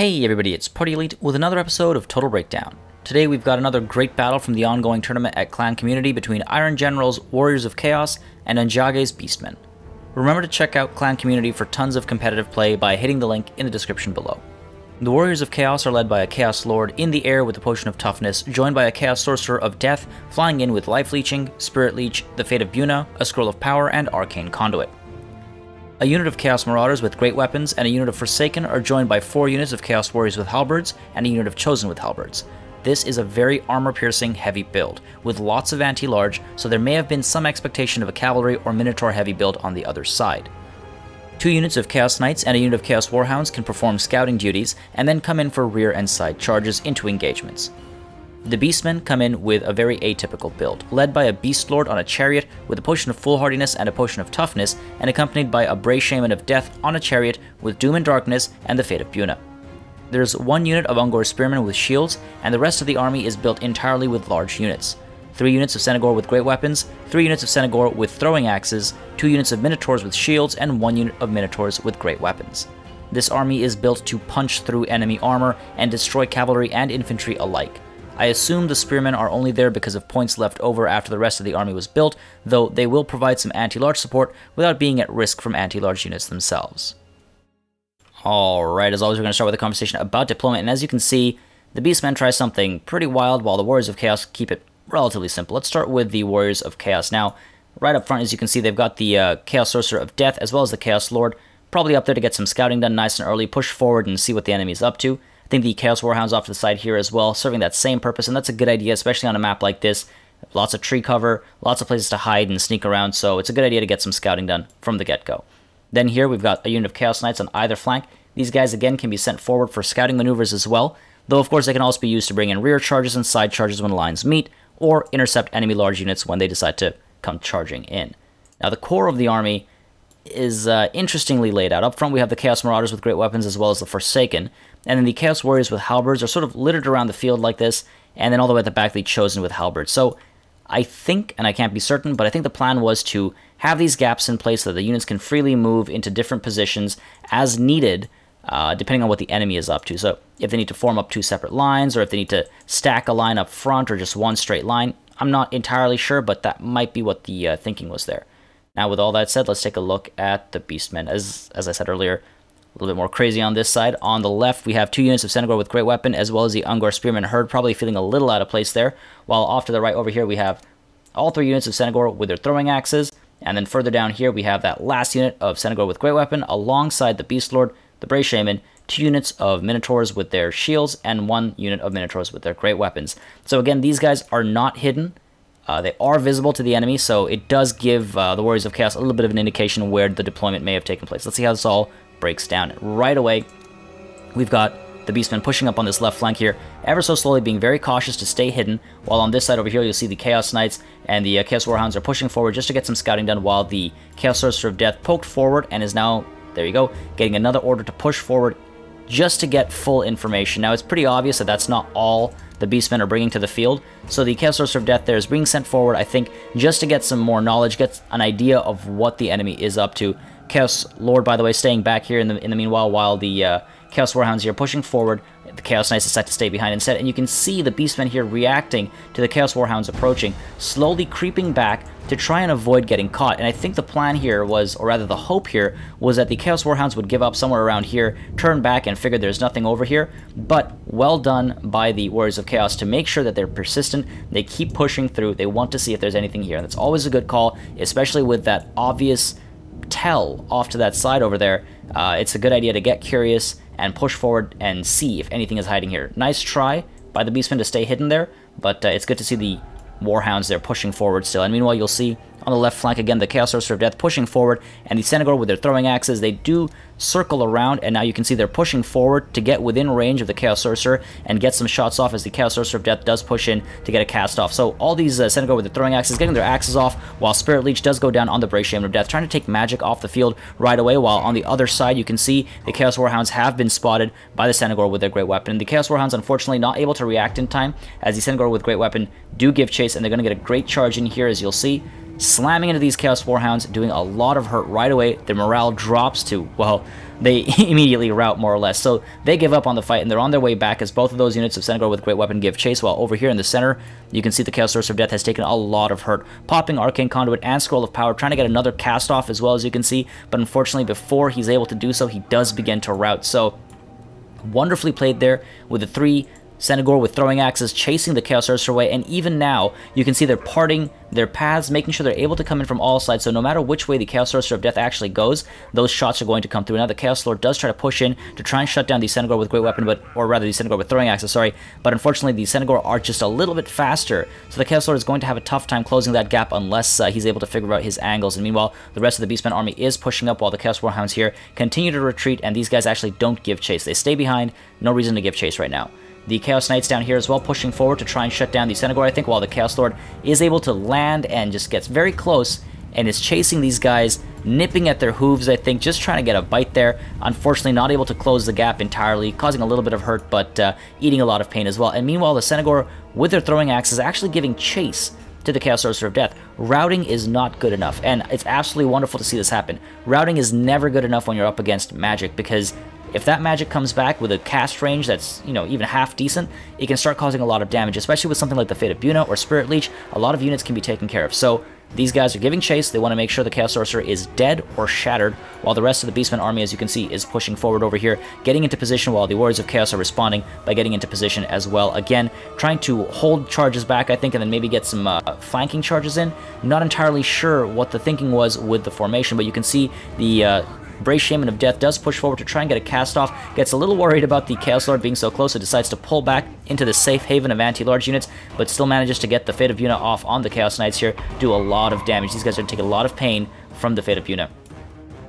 Hey everybody, it's Party Elite with another episode of Total Breakdown. Today we've got another great battle from the ongoing tournament at Clan Community between Iron General's Warriors of Chaos and Ondjage's Beastmen. Remember to check out Clan Community for tons of competitive play by hitting the link in the description below. The Warriors of Chaos are led by a Chaos Lord in the air with the Potion of Toughness, joined by a Chaos Sorcerer of Death flying in with Life Leeching, Spirit Leech, the Fate of Buna, a Scroll of Power, and Arcane Conduit. A unit of Chaos Marauders with great weapons and a unit of Forsaken are joined by 4 units of Chaos Warriors with halberds and a unit of Chosen with halberds. This is a very armor-piercing heavy build, with lots of anti-large, so there may have been some expectation of a cavalry or minotaur heavy build on the other side. 2 units of Chaos Knights and a unit of Chaos Warhounds can perform scouting duties and then come in for rear and side charges into engagements. The Beastmen come in with a very atypical build, led by a Beast Lord on a chariot with a Potion of Foolhardiness and a Potion of Toughness, and accompanied by a Bray Shaman of Death on a chariot with Doom and Darkness and the Fate of Buna. There's 1 unit of Ungor Spearmen with shields, and the rest of the army is built entirely with large units. 3 units of Senegor with great weapons, 3 units of Senegor with throwing axes, 2 units of Minotaurs with shields, and 1 unit of Minotaurs with great weapons. This army is built to punch through enemy armor and destroy cavalry and infantry alike. I assume the Spearmen are only there because of points left over after the rest of the army was built, though they will provide some anti-large support without being at risk from anti-large units themselves. Alright, as always we're going to start with a conversation about deployment, and as you can see, the Beastmen try something pretty wild while the Warriors of Chaos keep it relatively simple. Let's start with the Warriors of Chaos. Now, right up front, as you can see, they've got the Chaos Sorcerer of Death as well as the Chaos Lord, probably up there to get some scouting done nice and early, push forward and see what the enemy's up to. I think the Chaos Warhound's off to the side here as well, serving that same purpose, and that's a good idea, especially on a map like this. Lots of tree cover, lots of places to hide and sneak around, so it's a good idea to get some scouting done from the get-go. Then here we've got a unit of Chaos Knights on either flank. These guys again can be sent forward for scouting maneuvers as well, though of course they can also be used to bring in rear charges and side charges when lines meet, or intercept enemy large units when they decide to come charging in. Now the core of the army is interestingly laid out. Up front we have the Chaos Marauders with great weapons as well as the Forsaken, and then the Chaos Warriors with halberds are sort of littered around the field like this, and then all the way at the back the Chosen with halberds. So I think, and I can't be certain, but I think the plan was to have these gaps in place so that the units can freely move into different positions as needed, depending on what the enemy is up to. So if they need to form up 2 separate lines, or if they need to stack a line up front, or just one straight line, I'm not entirely sure, but that might be what the thinking was there. Now, with all that said, let's take a look at the Beastmen. As I said earlier, a little bit more crazy on this side. On the left, we have 2 units of Senegor with great weapon, as well as the Ungor Spearman Herd, probably feeling a little out of place there. While off to the right over here, we have all 3 units of Senegor with their throwing axes. And then further down here, we have that last unit of Senegor with great weapon, alongside the Beast Lord, the Bray Shaman, 2 units of Minotaurs with their shields, and 1 unit of Minotaurs with their great weapons. So again, these guys are not hidden. They are visible to the enemy, so it does give the Warriors of Chaos a little bit of an indication where the deployment may have taken place. Let's see how this all breaks down. Right away, we've got the Beastmen pushing up on this left flank here, ever so slowly, being very cautious to stay hidden, while on this side over here you'll see the Chaos Knights and the Chaos Warhounds are pushing forward just to get some scouting done, while the Chaos Sorcerer of Death poked forward and is now, there you go, getting another order to push forward just to get full information. Now, it's pretty obvious that that's not all the Beastmen are bringing to the field, so the Chaos Sorcerer of Death there is being sent forward, I think, just to get some more knowledge, get an idea of what the enemy is up to. Chaos Lord, by the way, staying back here in the meanwhile, while the Chaos Warhounds here pushing forward. The Chaos Knights decide to stay behind instead, and you can see the Beastmen here reacting to the Chaos Warhounds approaching, slowly creeping back to try and avoid getting caught. And I think the plan here was, or rather the hope here, was that the Chaos Warhounds would give up somewhere around here, turn back, and figure there's nothing over here. But well done by the Warriors of Chaos to make sure that they're persistent, they keep pushing through, they want to see if there's anything here. And that's always a good call, especially with that obvious tell off to that side over there. It's a good idea to get curious and push forward and see if anything is hiding here. Nice try by the Beastmen to stay hidden there, but it's good to see the Warhounds there pushing forward still. And meanwhile, you'll see on the left flank again the Chaos Sorcerer of Death pushing forward, and the Senegor with their throwing axes, they do circle around, and now you can see they're pushing forward to get within range of the Chaos Sorcerer and get some shots off as the Chaos Sorcerer of Death does push in to get a cast off. So all these Senegor with their throwing axes getting their axes off, while Spirit Leech does go down on the Bray Shaman of Death, trying to take magic off the field right away, while on the other side you can see the Chaos Warhounds have been spotted by the Senegor with their great weapon. The Chaos Warhounds unfortunately not able to react in time, as the Senegor with great weapon do give chase, and they're going to get a great charge in here, as you'll see. Slamming into these Chaos Warhounds, doing a lot of hurt right away. Their morale drops to, well, they immediately rout more or less. So they give up on the fight, and they're on their way back as both of those units of Centaur with Great Weapon give chase, while over here in the center, you can see the Chaos Sorcerer of Death has taken a lot of hurt, popping Arcane Conduit and Scroll of Power, trying to get another cast off as well, as you can see, but unfortunately before he's able to do so, he does begin to rout. So wonderfully played there with the 3 Centaur with throwing axes chasing the Chaos Sorcerer away, and even now you can see they're parting their paths, making sure they're able to come in from all sides, so no matter which way the Chaos Sorcerer of Death actually goes, those shots are going to come through. Now the Chaos Lord does try to push in to try and shut down the Centaur with Great Weapon, or rather the Centaur with throwing axes, sorry, but unfortunately the Centaur are just a little bit faster, so the Chaos Lord is going to have a tough time closing that gap unless he's able to figure out his angles, and meanwhile the rest of the Beastmen army is pushing up while the Chaos Warhounds here continue to retreat, and these guys actually don't give chase. They stay behind, no reason to give chase right now. The Chaos Knights down here as well, pushing forward to try and shut down the Centaur, I think, while the Chaos Lord is able to land and just gets very close and is chasing these guys, nipping at their hooves, I think, just trying to get a bite there. Unfortunately, not able to close the gap entirely, causing a little bit of hurt, but eating a lot of pain as well. And meanwhile, the Centaur, with their throwing axes, actually giving chase to the Chaos Sorcerer of Death. Routing is not good enough, and it's absolutely wonderful to see this happen. Routing is never good enough when you're up against magic, because if that magic comes back with a cast range that's, you know, even half decent, it can start causing a lot of damage, especially with something like the Fate of Buna or Spirit Leech. A lot of units can be taken care of. So these guys are giving chase. They want to make sure the Chaos Sorcerer is dead or shattered, while the rest of the Beastmen army, as you can see, is pushing forward over here, getting into position while the Warriors of Chaos are responding by getting into position as well. Again, trying to hold charges back, I think, and then maybe get some flanking charges in. Not entirely sure what the thinking was with the formation, but you can see the Brave Shaman of Death does push forward to try and get a cast off, gets a little worried about the Chaos Lord being so close, so decides to pull back into the safe haven of anti-large units, but still manages to get the Fate of Buna off on the Chaos Knights here, do a lot of damage. These guys are going to take a lot of pain from the Fate of Buna.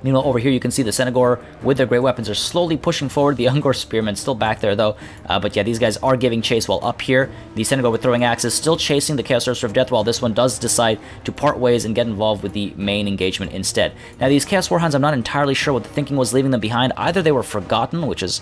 Meanwhile, over here you can see the Centaur with their great weapons are slowly pushing forward. The Ungor Spearmen still back there though, but yeah, these guys are giving chase, while up here the Centaur with throwing axes still chasing the Chaos Sorcerer of Death, while this one does decide to part ways and get involved with the main engagement instead. Now these Chaos Warhounds, I'm not entirely sure what the thinking was leaving them behind. Either they were forgotten, which is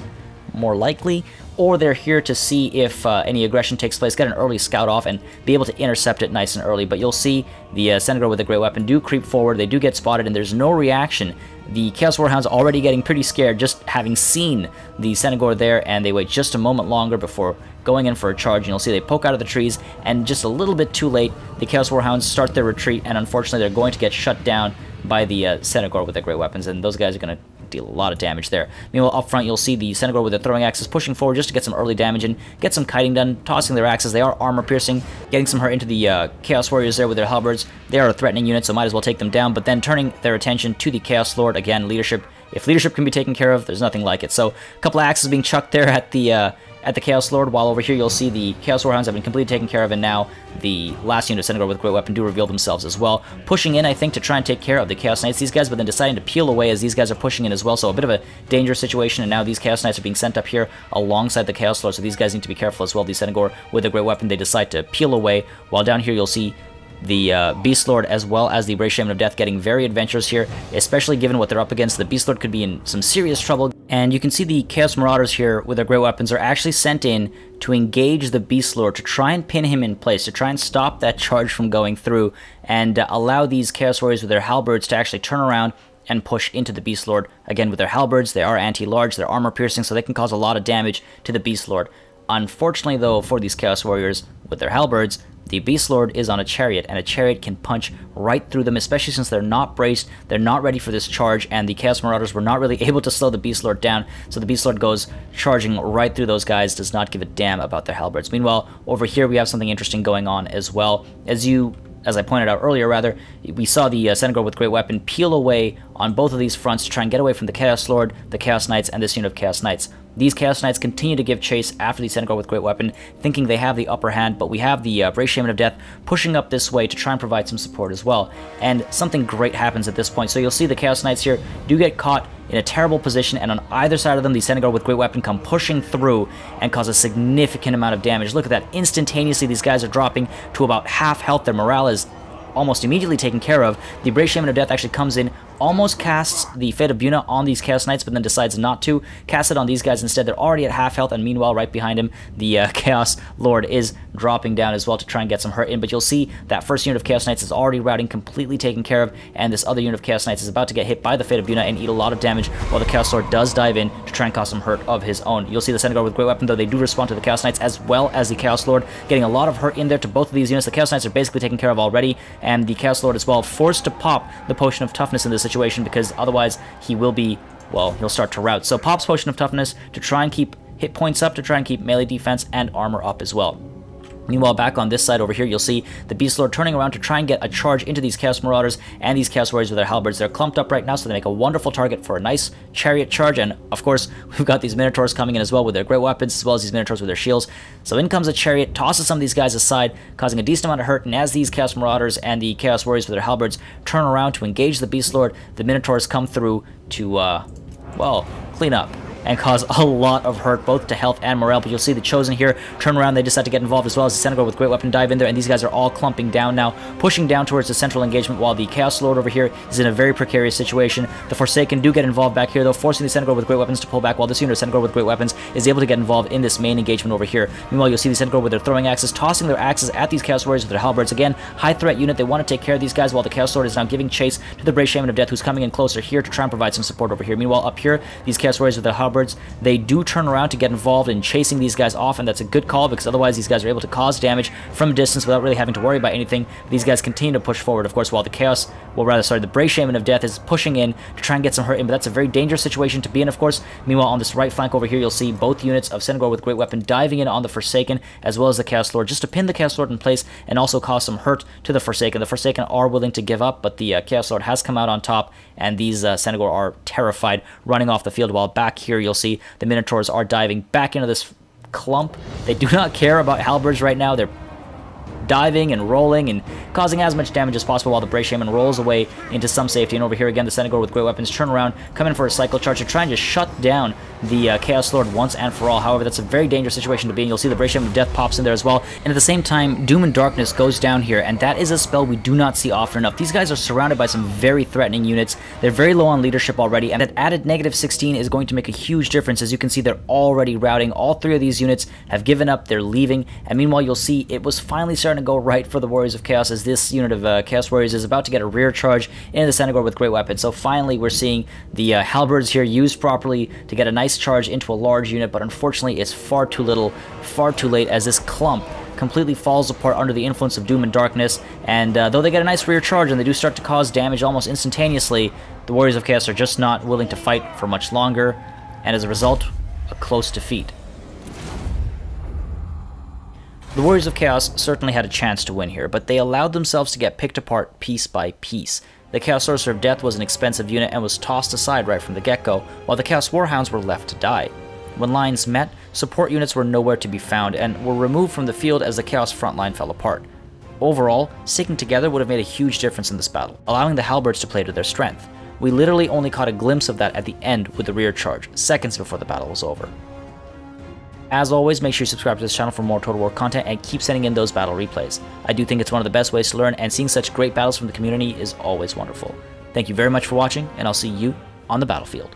more likely, or they're here to see if any aggression takes place, get an early scout off, and be able to intercept it nice and early. But you'll see the Centaur with a great weapon do creep forward, they do get spotted, and there's no reaction. The Chaos Warhounds already getting pretty scared just having seen the Centaur there, and they wait just a moment longer before going in for a charge, and you'll see they poke out of the trees, and just a little bit too late, the Chaos Warhounds start their retreat, and unfortunately they're going to get shut down by the Centaur with their great weapons, and those guys are going to deal a lot of damage there. Meanwhile, up front, you'll see the Centaur with their throwing axes pushing forward just to get some early damage and get some kiting done, tossing their axes. They are armor-piercing, getting some hurt into the Chaos Warriors there with their halberds. They are a threatening unit, so might as well take them down, but then turning their attention to the Chaos Lord. Again, leadership. If leadership can be taken care of, there's nothing like it. So, a couple of axes being chucked there at the Chaos Lord, while over here you'll see the Chaos Warhounds have been completely taken care of, and now the last unit of Centaur with great weapon do reveal themselves as well. Pushing in, I think, to try and take care of the Chaos Knights, these guys, but then deciding to peel away as these guys are pushing in as well, so a bit of a dangerous situation, and now these Chaos Knights are being sent up here alongside the Chaos Lord, so these guys need to be careful as well. The Centaur with a great weapon, they decide to peel away, while down here you'll see the Beast Lord as well as the Brave Shaman of Death getting very adventurous here, especially given what they're up against. The Beast Lord could be in some serious trouble, and you can see the Chaos Marauders here with their great weapons are actually sent in to engage the Beast Lord, to try and pin him in place, to try and stop that charge from going through, and allow these Chaos Warriors with their halberds to actually turn around and push into the Beast Lord. Again, with their halberds, they are anti-large, they're armor-piercing, so they can cause a lot of damage to the Beast Lord. Unfortunately, though, for these Chaos Warriors with their halberds, the Beast Lord is on a chariot, and a chariot can punch right through them, especially since they're not braced, they're not ready for this charge, and the Chaos Marauders were not really able to slow the Beast Lord down, so the Beast Lord goes charging right through those guys, does not give a damn about their halberds. Meanwhile, over here we have something interesting going on as well. As I pointed out earlier, rather, we saw the Centaur with great weapon peel away on both of these fronts to try and get away from the Chaos Lord, the Chaos Knights, and this unit of Chaos Knights. These Chaos Knights continue to give chase after the Centaur with great weapon, thinking they have the upper hand, but we have the Brave Shaman of Death pushing up this way to try and provide some support as well. And something great happens at this point. So you'll see the Chaos Knights here do get caught in a terrible position, and on either side of them, the Centaur with great weapon come pushing through and cause a significant amount of damage. Look at that. Instantaneously, these guys are dropping to about half health. Their morale is almost immediately taken care of. The Brave Shaman of Death actually comes in almost casts the Fate of Buna on these Chaos Knights, but then decides not to cast it on these guys instead. They're already at half health, and meanwhile, right behind him, the Chaos Lord is dropping down as well to try and get some hurt in. But you'll see that first unit of Chaos Knights is already routing, completely taken care of, and this other unit of Chaos Knights is about to get hit by the Fate of Buna and eat a lot of damage, while the Chaos Lord does dive in to try and cause some hurt of his own. You'll see the Centaur with Great Weapon, though they do respond to the Chaos Knights as well as the Chaos Lord, getting a lot of hurt in there to both of these units. The Chaos Knights are basically taken care of already, and the Chaos Lord as well forced to pop the Potion of Toughness in this situation, because otherwise he will be, well, he'll start to rout. So pops Potion of Toughness to try and keep hit points up, to try and keep melee defense and armor up as well. Meanwhile, back on this side over here, you'll see the Beast Lord turning around to try and get a charge into these Chaos Marauders and these Chaos Warriors with their halberds. They're clumped up right now, so they make a wonderful target for a nice chariot charge. And of course, we've got these Minotaurs coming in as well with their great weapons, as well as these Minotaurs with their shields. So in comes a chariot, tosses some of these guys aside, causing a decent amount of hurt. And as these Chaos Marauders and the Chaos Warriors with their halberds turn around to engage the Beast Lord, the Minotaurs come through to, well, clean up and cause a lot of hurt, both to health and morale. But you'll see the Chosen here turn around. They decide to get involved as well as the Centaur with Great Weapon dive in there, and these guys are all clumping down now, pushing down towards the central engagement, while the Chaos Lord over here is in a very precarious situation. The Forsaken do get involved back here, though, forcing the Centaur with Great Weapons to pull back, while this unit of Centaur with Great Weapons is able to get involved in this main engagement over here. Meanwhile, you'll see the Centaur with their throwing axes, tossing their axes at these Chaos Warriors with their halberds. Again, high threat unit. They want to take care of these guys, while the Chaos Lord is now giving chase to the Brave Shaman of Death, who's coming in closer here to try and provide some support over here. Meanwhile, up here, these Chaos Warriors with their halberds, they do turn around to get involved in chasing these guys off, and that's a good call, because otherwise these guys are able to cause damage from a distance without really having to worry about anything. These guys continue to push forward, of course, while the Brave Shaman of Death is pushing in to try and get some hurt in, but that's a very dangerous situation to be in, of course. Meanwhile, on this right flank over here, you'll see both units of Centaur with Great Weapon diving in on the Forsaken, as well as the Chaos Lord, just to pin the Chaos Lord in place and also cause some hurt to the Forsaken. The Forsaken are willing to give up, but the Chaos Lord has come out on top, and these Centaur are terrified, running off the field, while back here you'll see the Minotaurs are diving back into this clump. They do not care about halberds right now. They're diving and rolling and causing as much damage as possible, while the Brave Shaman rolls away into some safety. And over here again, the Centaur with Great Weapons turn around, come in for a cycle charge to try and just shut down the Chaos Lord once and for all. However, that's a very dangerous situation to be in. You'll see the Brave Shaman of Death pops in there as well, and at the same time, Doom and Darkness goes down here, and that is a spell we do not see often enough. These guys are surrounded by some very threatening units. They're very low on leadership already, and that added -16 is going to make a huge difference. As you can see, they're already routing. All three of these units have given up. They're leaving, and meanwhile, you'll see it was finally starting to go right for the Warriors of Chaos, as this unit of Chaos Warriors is about to get a rear charge into the Centaur with Great Weapon. So finally, we're seeing the halberds here used properly to get a nice charge into a large unit, but unfortunately, it's far too little, far too late, as this clump completely falls apart under the influence of Doom and Darkness. And though they get a nice rear charge and they do start to cause damage almost instantaneously, the Warriors of Chaos are just not willing to fight for much longer, and as a result, a close defeat. The Warriors of Chaos certainly had a chance to win here, but they allowed themselves to get picked apart piece by piece. The Chaos Sorcerer of Death was an expensive unit and was tossed aside right from the get-go, while the Chaos Warhounds were left to die. When lines met, support units were nowhere to be found and were removed from the field as the Chaos frontline fell apart. Overall, sticking together would have made a huge difference in this battle, allowing the halberds to play to their strength. We literally only caught a glimpse of that at the end with the rear charge, seconds before the battle was over. As always, make sure you subscribe to this channel for more Total War content and keep sending in those battle replays. I do think it's one of the best ways to learn, and seeing such great battles from the community is always wonderful. Thank you very much for watching, and I'll see you on the battlefield.